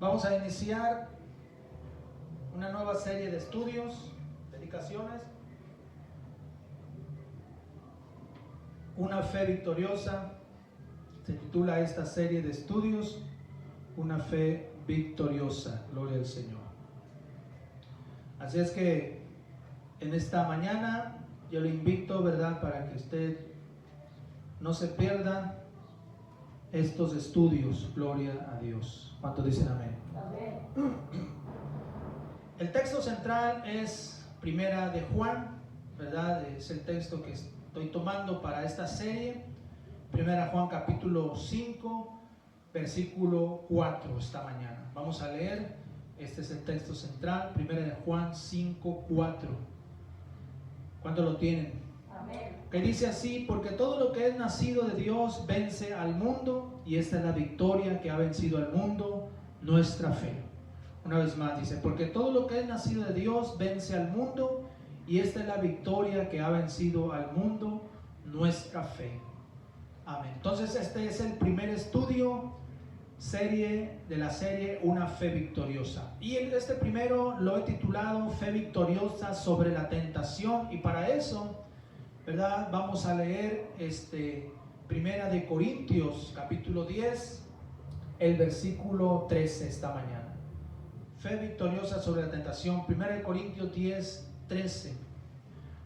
Vamos a iniciar una nueva serie de estudios, dedicaciones. Una fe victoriosa. Se titula esta serie de estudios, Una fe victoriosa. Gloria al Señor. Así es que en esta mañana yo le invito, ¿verdad?, para que usted no se pierda estos estudios. Gloria a Dios. ¿Cuántos dicen amén? Amén. El texto central es Primera de Juan, ¿verdad? Es el texto que estoy tomando para esta serie. Primera Juan capítulo 5, versículo 4 esta mañana. Vamos a leer, este es el texto central, Primera de Juan 5, 4. ¿Cuántos lo tienen? Amén. Que dice así: porque todo lo que es nacido de Dios vence al mundo, y esta es la victoria que ha vencido al mundo, nuestra fe. Una vez más dice: porque todo lo que es nacido de Dios vence al mundo, y esta es la victoria que ha vencido al mundo, nuestra fe. Amén. Entonces este es el primer estudio de la serie Una fe victoriosa, y este primero lo he titulado Fe victoriosa sobre la tentación. Y para eso, ¿verdad?, vamos a leer Primera de Corintios capítulo 10, el versículo 13 esta mañana. Fe victoriosa sobre la tentación, Primera de Corintios 10, 13.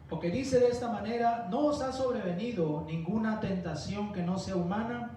Porque dice de esta manera: no os ha sobrevenido ninguna tentación que no sea humana,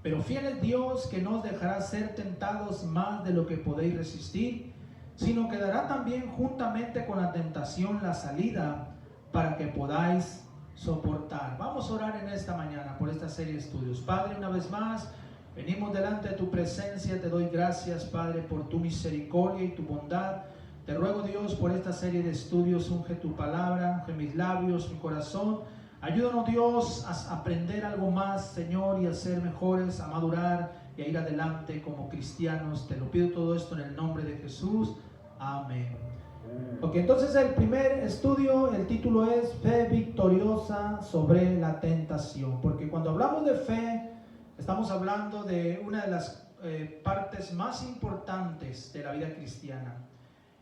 pero fiel es Dios, que no os dejará ser tentados más de lo que podéis resistir, sino que dará también juntamente con la tentación la salida, para que podáis soportar. Vamos a orar en esta mañana por esta serie de estudios. Padre, una vez más venimos delante de tu presencia. Te doy gracias, Padre, por tu misericordia y tu bondad. Te ruego, Dios, por esta serie de estudios. Unge tu palabra, unge mis labios, mi corazón. Ayúdanos, Dios, a aprender algo más, Señor, y a ser mejores, a madurar y a ir adelante como cristianos. Te lo pido todo esto en el nombre de Jesús. Amén. Ok, entonces el primer estudio, el título es Fe victoriosa sobre la tentación. Porque cuando hablamos de fe, estamos hablando de una de las partes más importantes de la vida cristiana.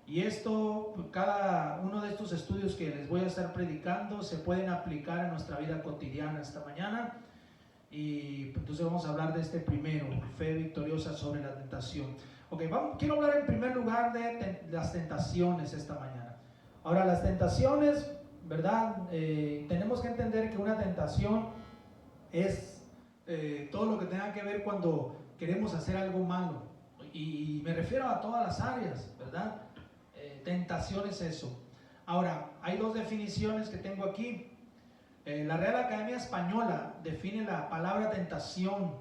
Y esto, cada uno de estos estudios que les voy a estar predicando se pueden aplicar a nuestra vida cotidiana esta mañana. Y entonces vamos a hablar de este primero, fe victoriosa sobre la tentación. Ok, quiero hablar en primer lugar de las tentaciones esta mañana. Ahora, las tentaciones, ¿verdad? Tenemos que entender que una tentación es todo lo que tenga que ver cuando queremos hacer algo malo. Y me refiero a todas las áreas, ¿verdad? Tentación es eso. Ahora, hay dos definiciones que tengo aquí. La Real Academia Española define la palabra tentación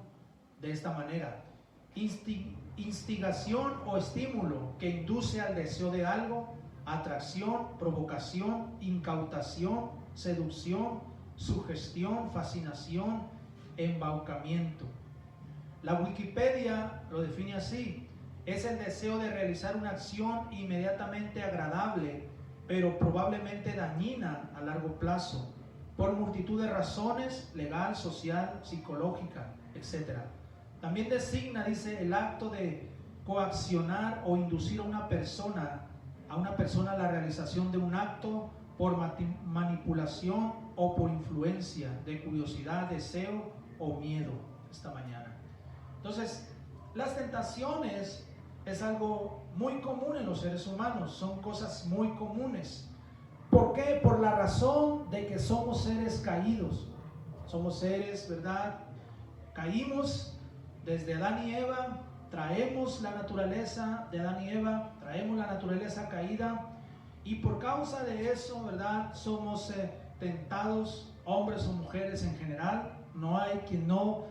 de esta manera: instigación o estímulo que induce al deseo de algo, atracción, provocación, incautación, seducción, sugestión, fascinación, embaucamiento. La Wikipedia lo define así: es el deseo de realizar una acción inmediatamente agradable, pero probablemente dañina a largo plazo, por multitud de razones, legal, social, psicológica, etc. También designa, dice, el acto de coaccionar o inducir a una persona a la realización de un acto por manipulación o por influencia de curiosidad, deseo o miedo. Esta mañana. Entonces, las tentaciones es algo muy común en los seres humanos, son cosas muy comunes. ¿Por qué? Por la razón de que somos seres caídos. Somos seres, ¿verdad? Caímos desde Adán y Eva, traemos la naturaleza de Adán y Eva, traemos la naturaleza caída, y por causa de eso, ¿verdad?, somos tentados, hombres o mujeres en general. No hay quien no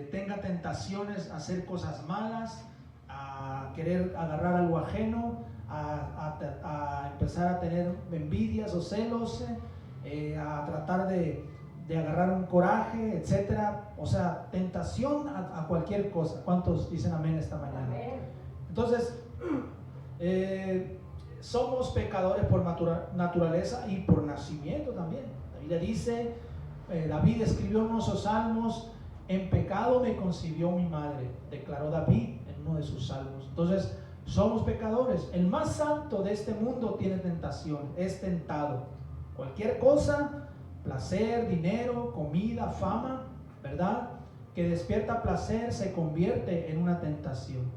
tenga tentaciones a hacer cosas malas, a querer agarrar algo ajeno, a empezar a tener envidias o celos, a tratar de agarrar un coraje, etcétera. O sea, tentación a cualquier cosa. ¿Cuántos dicen amén esta mañana? Amén. Entonces, somos pecadores por naturaleza y por nacimiento también. La Biblia dice, David escribió en unos salmos: en pecado me concibió mi madre, declaró David en en uno de sus salmos. Entonces, somos pecadores. El más santo de este mundo tiene tentación, es tentado. Cualquier cosa, placer, dinero, comida, fama, ¿verdad?, que despierta placer se convierte en una tentación.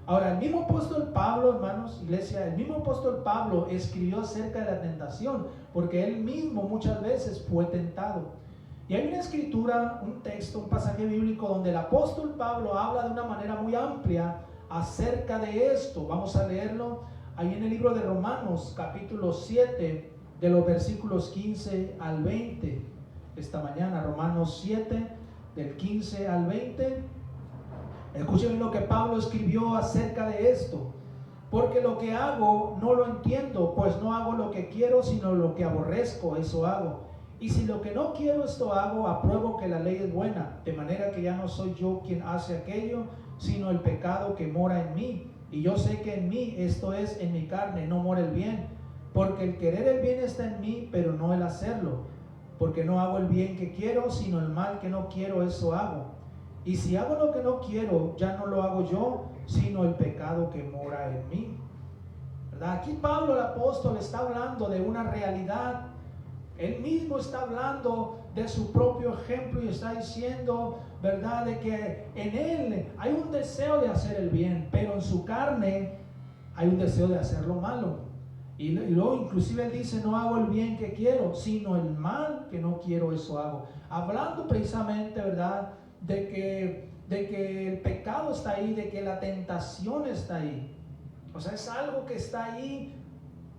Ahora, el mismo apóstol Pablo, hermanos, iglesia, el mismo apóstol Pablo escribió acerca de la tentación, porque él mismo muchas veces fue tentado. Y hay una escritura, un texto, un pasaje bíblico donde el apóstol Pablo habla de una manera muy amplia acerca de esto. Vamos a leerlo ahí en el libro de Romanos, capítulo 7, de los versículos 15 al 20. Esta mañana, Romanos 7, del 15 al 20. Escuchen lo que Pablo escribió acerca de esto. Porque lo que hago no lo entiendo, pues no hago lo que quiero, sino lo que aborrezco, eso hago. Y si lo que no quiero esto hago, apruebo que la ley es buena, de manera que ya no soy yo quien hace aquello, sino el pecado que mora en mí. Y yo sé que en mí, esto es, en mi carne, no mora el bien. Porque el querer el bien está en mí, pero no el hacerlo. Porque no hago el bien que quiero, sino el mal que no quiero, eso hago. Y si hago lo que no quiero, ya no lo hago yo, sino el pecado que mora en mí. ¿Verdad? Aquí Pablo el apóstol está hablando de una realidad. Él mismo está hablando de su propio ejemplo y está diciendo, ¿verdad?, de que en él hay un deseo de hacer el bien, pero en su carne hay un deseo de hacer lo malo. Y luego inclusive él dice, no hago el bien que quiero, sino el mal que no quiero, eso hago. Hablando precisamente, ¿verdad?, de que el pecado está ahí, de que la tentación está ahí. O sea, es algo que está ahí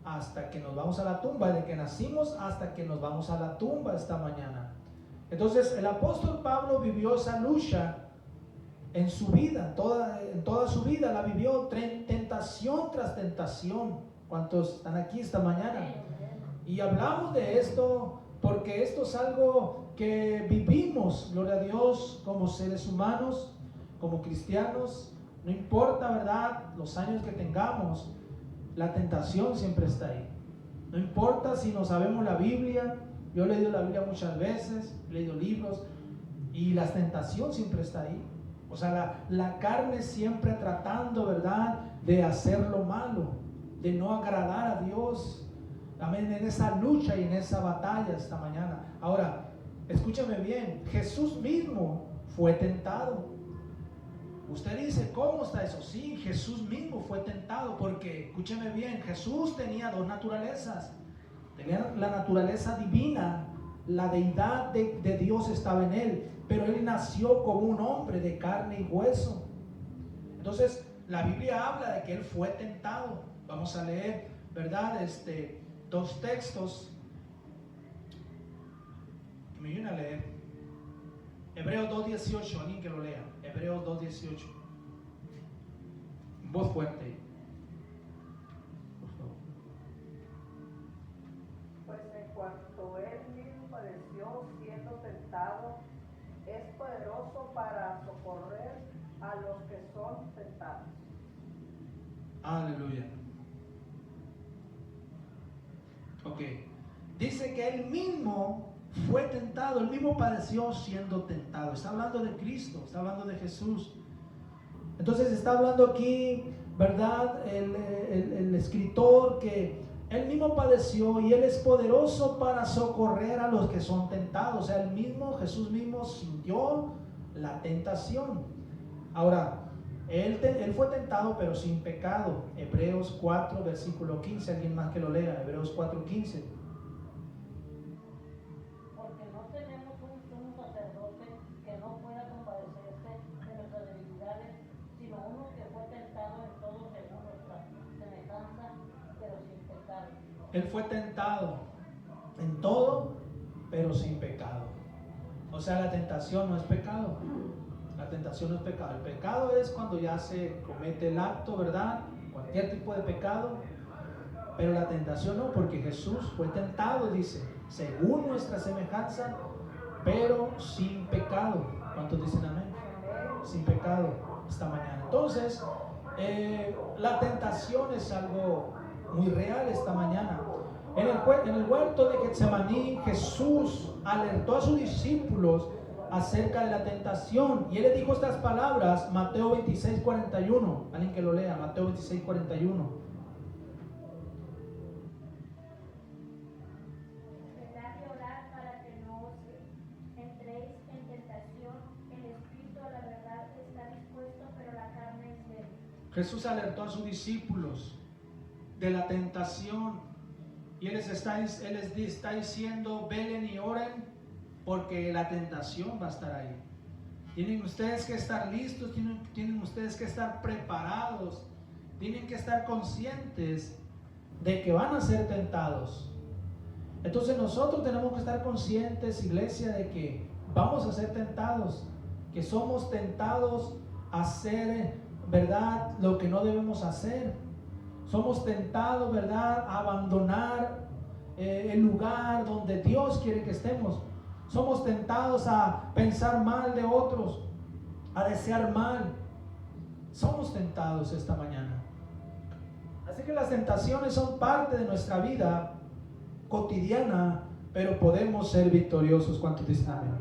hasta que nos vamos a la tumba, de que nacimos hasta que nos vamos a la tumba esta mañana. Entonces el apóstol Pablo vivió esa lucha en su vida, en toda su vida la vivió, tentación tras tentación. ¿Cuántos están aquí esta mañana? Y hablamos de esto porque esto es algo que vivimos, gloria a Dios, como seres humanos, como cristianos. No importa, ¿verdad?, los años que tengamos, la tentación siempre está ahí. No importa si no sabemos la Biblia. Yo he leído la Biblia muchas veces, he leído libros, y la tentación siempre está ahí. O sea, la carne siempre tratando, ¿verdad?, de hacer lo malo, de no agradar a Dios. Amén, en esa lucha y en esa batalla esta mañana. Ahora, escúchame bien, Jesús mismo fue tentado. Usted dice, ¿cómo está eso? Sí, Jesús mismo fue tentado, porque, escúcheme bien, Jesús tenía dos naturalezas. Tenía la naturaleza divina, la deidad de Dios estaba en él, pero él nació como un hombre de carne y hueso. Entonces, la Biblia habla de que él fue tentado. Vamos a leer, ¿verdad?, dos textos que me vienen a leer. Hebreos 2:18, alguien que lo lea. Hebreos 2:18. Voz fuerte, por favor. Pues en cuanto él mismo padeció siendo tentado, es poderoso para socorrer a los que son tentados. Aleluya. Ok. Dice que él mismo fue tentado, él mismo padeció siendo tentado. Está hablando de Cristo, está hablando de Jesús. Entonces está hablando aquí, ¿verdad?, el escritor, que él mismo padeció y él es poderoso para socorrer a los que son tentados. O sea, Jesús mismo sintió la tentación. Ahora, él fue tentado pero sin pecado. Hebreos 4, versículo 15, alguien más que lo lea. Hebreos 4:15. Porque no tenemos un sumo sacerdote que no pueda compadecerse de nuestras debilidades, sino uno que fue tentado en todo según nuestra semejanza, pero sin pecado. Él fue tentado en todo, pero sin pecado. O sea, la tentación no es pecado. La tentación no es pecado. El pecado es cuando ya se comete el acto, ¿verdad?, cualquier tipo de pecado. Pero la tentación no, porque Jesús fue tentado, dice, según nuestra semejanza, pero sin pecado. ¿Cuántos dicen amén? Sin pecado esta mañana. Entonces, la tentación es algo muy real esta mañana. En el huerto de Getsemaní, Jesús alertó a sus discípulos acerca de la tentación. Y él le dijo estas palabras, Mateo 26:41. Alguien que lo lea, Mateo 26:41. Velad y orad para que no os entréis en tentación. El espíritu a la verdad está dispuesto, pero la carne es débil. Jesús alertó a sus discípulos de la tentación. Y él les está diciendo, velen y oren, porque la tentación va a estar ahí. Tienen ustedes que estar listos, tienen ustedes que estar preparados, tienen que estar conscientes de que van a ser tentados. Entonces nosotros tenemos que estar conscientes, iglesia, de que vamos a ser tentados, que somos tentados a hacer, ¿verdad?, lo que no debemos hacer. Somos tentados, ¿verdad?, a abandonar el lugar donde Dios quiere que estemos. Somos tentados a pensar mal de otros, a desear mal. Somos tentados esta mañana. Así que las tentaciones son parte de nuestra vida cotidiana, pero podemos ser victoriosos. ¿Cuántos dicen amén?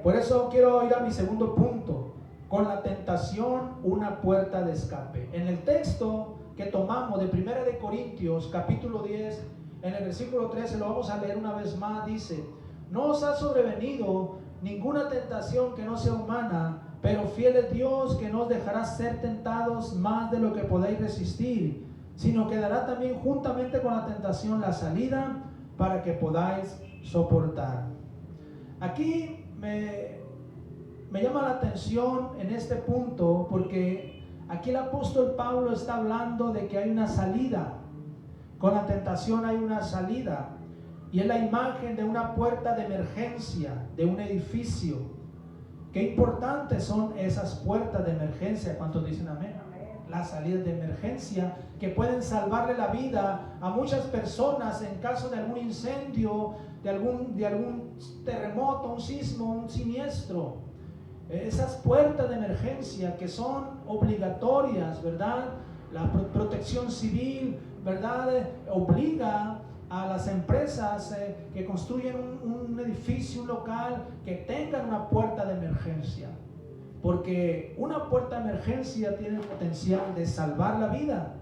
Por eso quiero ir a mi segundo punto. Con la tentación, una puerta de escape. En el texto que tomamos de 1 de Corintios, capítulo 10, en el versículo 13, lo vamos a leer una vez más, dice: no os ha sobrevenido ninguna tentación que no sea humana, pero fiel es Dios, que no os dejará ser tentados más de lo que podáis resistir, sino que dará también juntamente con la tentación la salida para que podáis soportar. Aquí me llama la atención en este punto, porque aquí el apóstol Pablo está hablando de que hay una salida. Con la tentación hay una salida. Y es la imagen de una puerta de emergencia, de un edificio. Qué importantes son esas puertas de emergencia. ¿Cuántos dicen amén? Las salidas de emergencia que pueden salvarle la vida a muchas personas en caso de algún incendio, de algún terremoto, un sismo, un siniestro. Esas puertas de emergencia que son obligatorias, ¿verdad? La protección civil, ¿verdad?, obliga a las empresas que construyen un edificio, un local, que tengan una puerta de emergencia, porque una puerta de emergencia tiene el potencial de salvar la vida.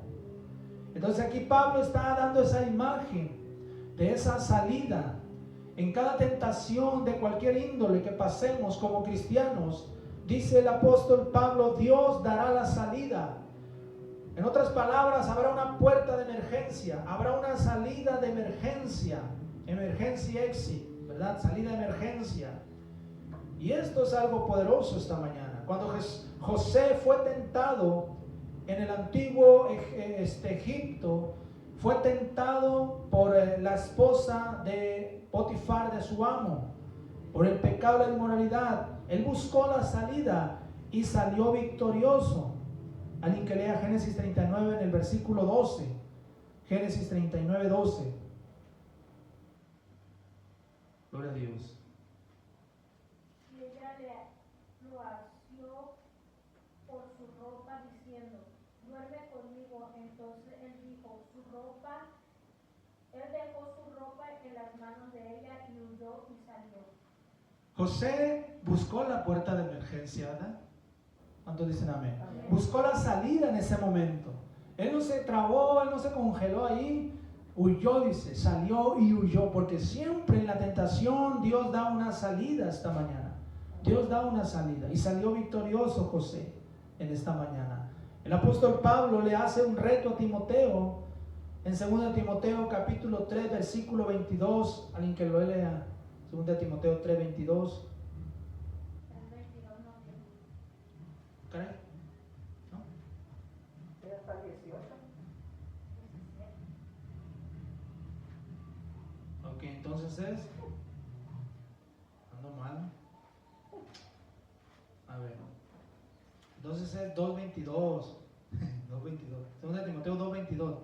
Entonces aquí Pablo está dando esa imagen de esa salida. En cada tentación de cualquier índole que pasemos como cristianos, dice el apóstol Pablo, Dios dará la salida. En otras palabras, habrá una puerta de emergencia, habrá una salida de emergencia, emergencia exit, ¿verdad? Salida de emergencia. Y esto es algo poderoso esta mañana. Cuando José fue tentado en el antiguo Egipto, fue tentado por la esposa de Potifar, de su amo, por el pecado de la inmoralidad. Él buscó la salida y salió victorioso. Alguien que lea Génesis 39 en el versículo 12. Génesis 39, 12. Gloria a Dios. Y ella lo asió por su ropa, diciendo, duerme conmigo. Entonces él dijo, él dejó su ropa en las manos de ella y huyó y salió. José buscó la puerta de emergencia, ¿verdad? ¿Cuántos dicen amén? Amén? Buscó la salida en ese momento. Él no se trabó, él no se congeló ahí. Huyó, dice, salió y huyó, porque siempre en la tentación Dios da una salida esta mañana. Dios da una salida y salió victorioso José en esta mañana. El apóstol Pablo le hace un reto a Timoteo en 2 Timoteo capítulo 3 versículo 22. Alguien que lo lea, 2 Timoteo 3, 22. ¿Caray? ¿No? Sí, hasta 18. Ok, entonces es... ando mal. A ver. Entonces es 2.22. 2.22. 2 Timoteo 2.22.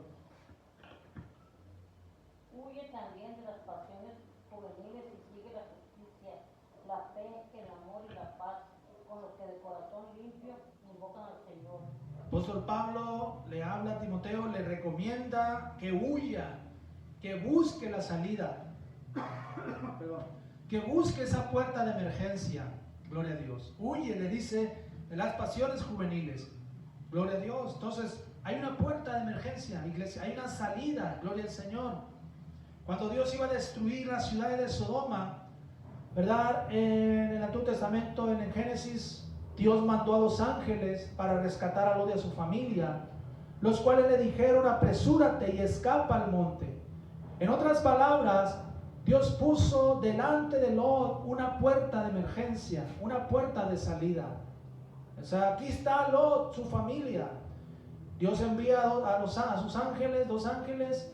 Huye también de las pasiones juveniles y sigue la justicia, la fe, el amor y la paz, con los que de corazón limpio invocan al Señor. Apóstol Pablo le habla a Timoteo, le recomienda que huya, que busque la salida, perdón, que busque esa puerta de emergencia, Gloria a Dios. Huye, le dice, de las pasiones juveniles. Gloria a Dios. Entonces, hay una puerta de emergencia, iglesia. Hay una salida, gloria al Señor. Cuando Dios iba a destruir las ciudades de Sodoma, ¿verdad? En el Antiguo Testamento, en el Génesis, Dios mandó a 2 ángeles para rescatar a Lot y a su familia, los cuales le dijeron: apresúrate y escapa al monte. En otras palabras, Dios puso delante de Lot una puerta de emergencia, una puerta de salida. O sea, aquí está Lot, su familia. Dios envía a sus ángeles, 2 ángeles,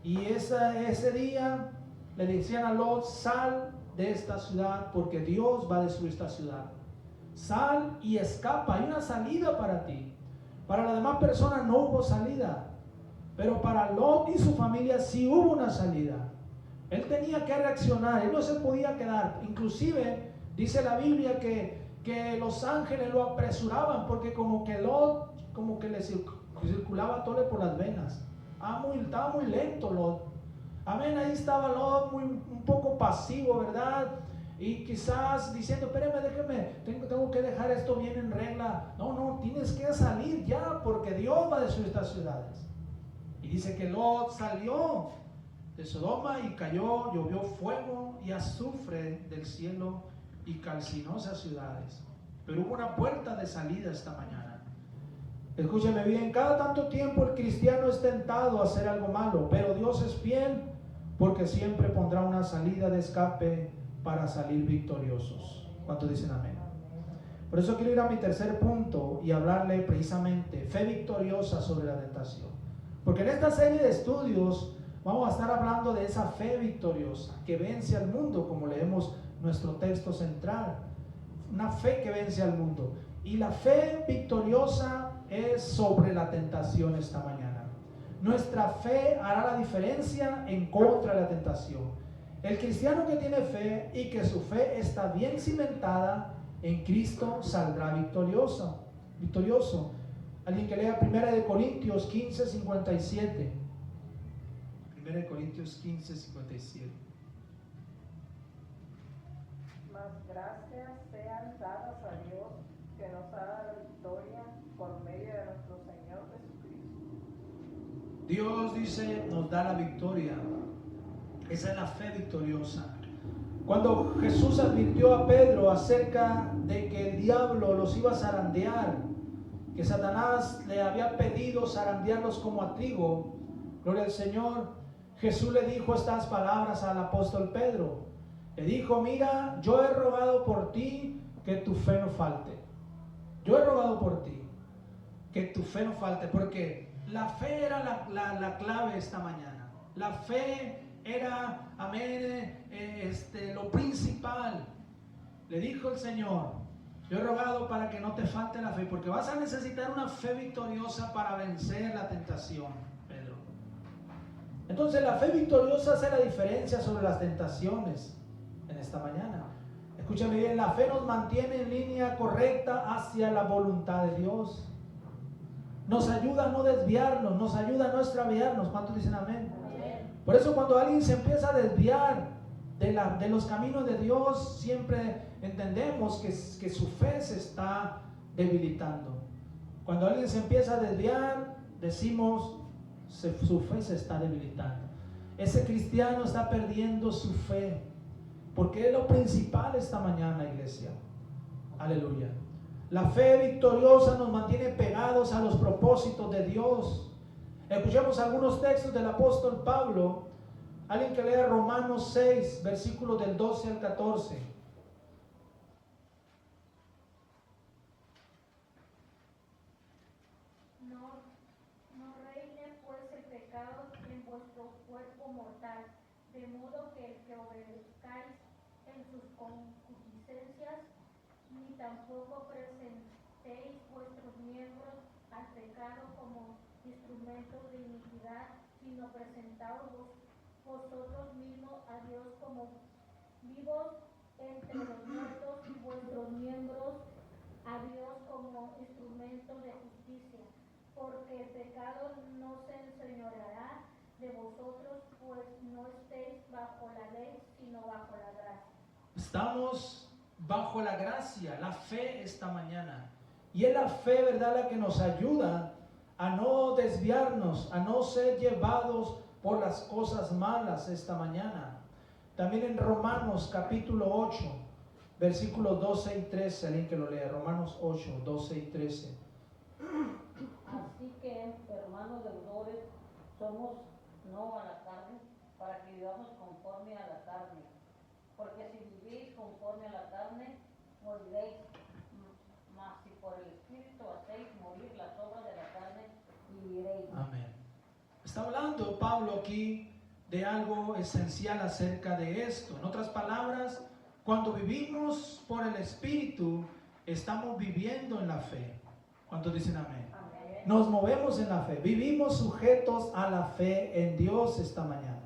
y ese día le decían a Lot: sal de esta ciudad porque Dios va a destruir esta ciudad. Sal y escapa, hay una salida para ti. Para las demás personas no hubo salida, pero para Lot y su familia sí hubo una salida. Él tenía que reaccionar, él no se podía quedar. Inclusive dice la Biblia que los ángeles lo apresuraban porque como que Lot, como que le circulaba tole por las venas. Estaba muy lento Lot. Amén, ahí estaba Lot un poco pasivo, ¿verdad? Y quizás diciendo: espérame, déjeme, tengo que dejar esto bien en regla. No, tienes que salir ya porque Dios va a destruir estas ciudades. Y dice que Lot salió de Sodoma y llovió fuego y azufre del cielo y calcinó esas ciudades. Pero hubo una puerta de salida esta mañana. Escúcheme bien, cada tanto tiempo el cristiano es tentado a hacer algo malo, pero Dios es fiel porque siempre pondrá una salida de escape para salir victoriosos. ¿Cuántos dicen amén? Por eso quiero ir a mi tercer punto y hablarle precisamente fe victoriosa sobre la tentación. Porque en esta serie de estudios vamos a estar hablando de esa fe victoriosa que vence al mundo, como leemos nuestro texto central. Una fe que vence al mundo. Y la fe victoriosa es sobre la tentación esta mañana. Nuestra fe hará la diferencia en contra de la tentación. El cristiano que tiene fe y que su fe está bien cimentada en Cristo saldrá victorioso. Alguien que lea 1 Corintios 15, 57. 1 Corintios 15, 57. Mas gracias sean dadas a Dios que nos ha dado la victoria por medio de nuestro Señor Jesucristo. Dios dice, nos da la victoria. Esa es la fe victoriosa. Cuando Jesús advirtió a Pedro acerca de que el diablo los iba a zarandear, que Satanás le había pedido zarandearlos como a trigo, gloria al Señor, Jesús le dijo estas palabras al apóstol Pedro. Le dijo: mira, yo he rogado por ti que tu fe no falte. Yo he rogado por ti que tu fe no falte, porque la fe era la clave esta mañana. La fe era, amén, lo principal. Le dijo el Señor: yo he rogado para que no te falte la fe, porque vas a necesitar una fe victoriosa para vencer la tentación, Pedro. Entonces la fe victoriosa hace la diferencia sobre las tentaciones en esta mañana. Escúchame bien, la fe nos mantiene en línea correcta hacia la voluntad de Dios. Nos ayuda a no desviarnos, nos ayuda a no extraviarnos. ¿Cuántos dicen amén? Por eso cuando alguien se empieza a desviar de los caminos de Dios, siempre entendemos que su fe se está debilitando. Cuando alguien se empieza a desviar, decimos su fe se está debilitando. Ese cristiano está perdiendo su fe, porque es lo principal esta mañana, iglesia. Aleluya. La fe victoriosa nos mantiene pegados a los propósitos de Dios. Escuchemos algunos textos del apóstol Pablo. Alguien que lea Romanos 6, versículos del 12 al 14. No reine pues el pecado en vuestro cuerpo mortal, de modo que el que obedezcáis en sus concupiscencias, ni tampoco presentéis vuestros miembros al pecado como instrumentos de iniquidad, sino presentaos vosotros mismos a Dios como vivos entre los muertos y vuestros miembros a Dios como instrumentos de justicia, porque el pecado no se enseñoreará de vosotros, pues no estéis bajo la ley, sino bajo la gracia. Estamos bajo la gracia, la fe esta mañana. Y es la fe, ¿verdad?, la que nos ayuda a no desviarnos, a no ser llevados por las cosas malas esta mañana. También en Romanos capítulo 8, versículos 12 y 13, alguien que lo lea, Romanos 8, 12 y 13. Así que, hermanos deudores, somos no a la carne, para que vivamos conforme a la carne. Porque si vivís conforme a la carne, moriréis. Mas si por el Espíritu hacéis morir las obras de la carne, viviréis. Amén. Está hablando Pablo aquí de algo esencial acerca de esto. En otras palabras, cuando vivimos por el Espíritu, estamos viviendo en la fe. ¿Cuántos dicen amén? Amén. Nos movemos en la fe, vivimos sujetos a la fe en Dios esta mañana.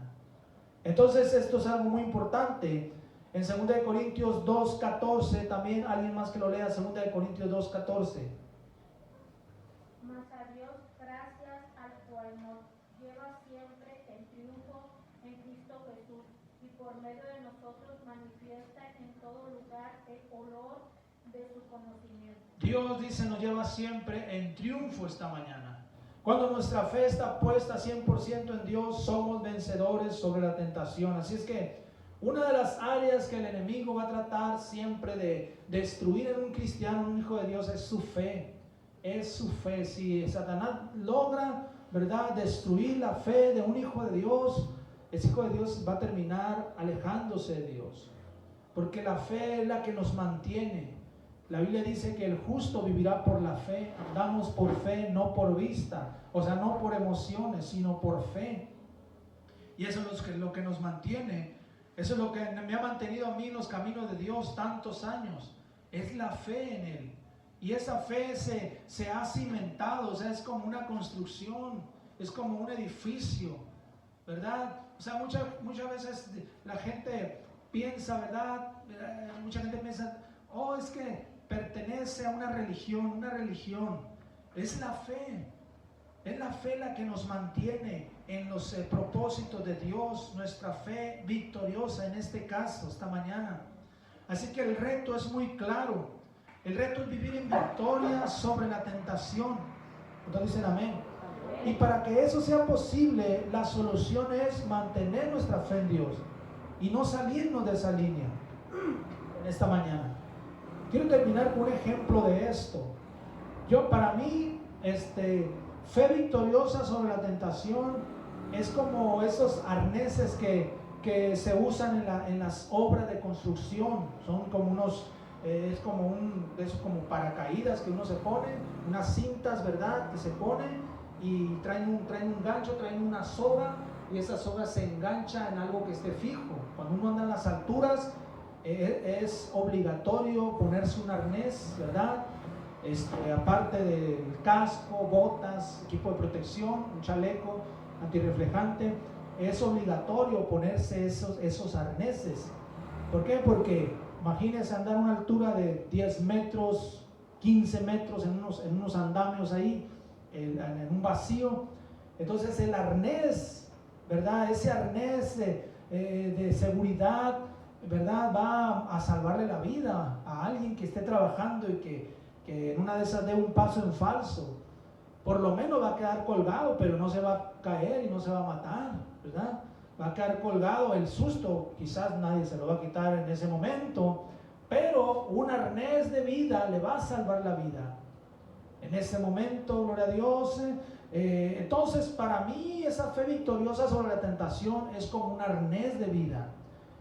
Entonces esto es algo muy importante. En 2 Corintios 2:14, también alguien más que lo lea, 2 Corintios 2:14. Mas a Dios gracias, al cual nos lleva siempre en triunfo en Cristo Jesús, y por medio de nosotros manifiesta en todo lugar el olor de su conocimiento. Dios dice nos lleva siempre en triunfo esta mañana. Cuando nuestra fe está puesta 100% en Dios, somos vencedores sobre la tentación. Así es que una de las áreas que el enemigo va a tratar siempre de destruir en un cristiano, en un hijo de Dios, es su fe. Es su fe. Si Satanás logra, ¿verdad?, destruir la fe de un hijo de Dios, ese hijo de Dios va a terminar alejándose de Dios. Porque la fe es la que nos mantiene. La Biblia dice que el justo vivirá por la fe. Andamos por fe, no por vista. O sea, no por emociones, sino por fe. Y eso es lo que nos mantiene. Eso es lo que me ha mantenido a mí en los caminos de Dios tantos años. Es la fe en Él. Y esa fe se ha cimentado. O sea, es como una construcción. Es como un edificio, ¿verdad? O sea, muchas veces la gente piensa, ¿verdad? Mucha gente piensa, oh, es que pertenece a una religión. Es la fe la que nos mantiene en los propósitos de Dios, nuestra fe victoriosa en este caso, esta mañana. Así que el reto es muy claro. El reto es vivir en victoria sobre la tentación. Entonces dicen amén. Y para que eso sea posible, la solución es mantener nuestra fe en Dios y no salirnos de esa línea en esta mañana. Quiero terminar con un ejemplo de esto. Para mí, fe victoriosa sobre la tentación es como esos arneses que se usan en las obras de construcción. Son como unos, es como paracaídas que uno se pone, unas cintas, ¿verdad?, que se ponen y traen un gancho, traen una soga, y esa soga se engancha en algo que esté fijo. Cuando uno anda en las alturas, es obligatorio ponerse un arnés, ¿verdad? Aparte del casco, botas, equipo de protección, un chaleco antirreflejante, es obligatorio ponerse esos arneses. ¿Por qué? Porque imagínense andar a una altura de 10 metros, 15 metros en unos andamios ahí, en un vacío. Entonces el arnés, ¿verdad?, ese arnés de seguridad, ¿verdad?, va a salvarle la vida a alguien que esté trabajando y que en una de esas dé un paso en falso. Por lo menos va a quedar colgado, pero no se va a caer y no se va a matar, ¿verdad? Va a quedar colgado. El susto quizás nadie se lo va a quitar en ese momento, pero un arnés de vida le va a salvar la vida en ese momento, gloria a Dios. Entonces, para mí, esa fe victoriosa sobre la tentación es como un arnés de vida.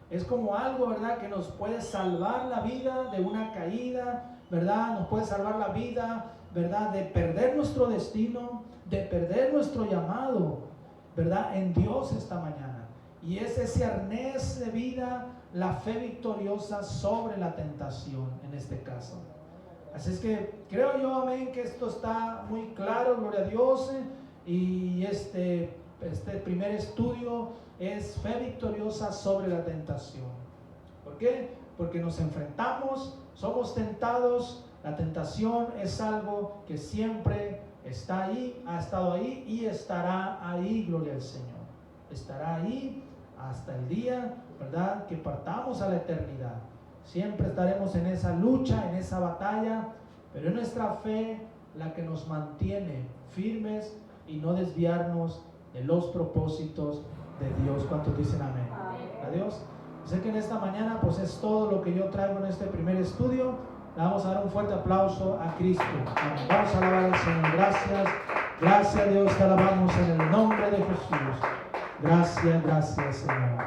Es como algo, ¿verdad?, que nos puede salvar la vida de una caída, ¿verdad? Nos puede salvar la vida, ¿verdad?, de perder nuestro destino, de perder nuestro llamado, ¿verdad?, en Dios esta mañana. Y es ese arnés de vida, la fe victoriosa sobre la tentación en este caso. Así es que creo yo, amén, que esto está muy claro, gloria a Dios. Y este primer estudio es fe victoriosa sobre la tentación. ¿Por qué? Porque nos enfrentamos, somos tentados. La tentación es algo que siempre está ahí, ha estado ahí y estará ahí, gloria al Señor. Estará ahí hasta el día, ¿verdad?, que partamos a la eternidad. Siempre estaremos en esa lucha, en esa batalla, pero es nuestra fe la que nos mantiene firmes y no desviarnos de los propósitos de Dios. ¿Cuántos dicen amén? Adiós. Sé que en esta mañana pues es todo lo que yo traigo en este primer estudio. Le vamos a dar un fuerte aplauso a Cristo. Amén. Vamos a alabar al Señor. Gracias. Gracias, Dios, te alabamos en el nombre de Jesús. Gracias, gracias, Señor.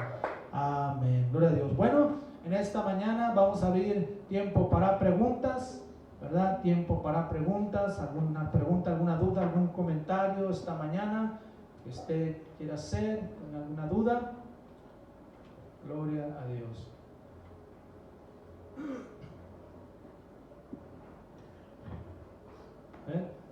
Amén. Gloria a Dios. Bueno, en esta mañana vamos a abrir tiempo para preguntas, ¿verdad? Tiempo para preguntas. ¿Alguna pregunta, alguna duda, algún comentario esta mañana que usted quiera hacer? ¿Con alguna duda? Gloria a Dios. ¿Eh?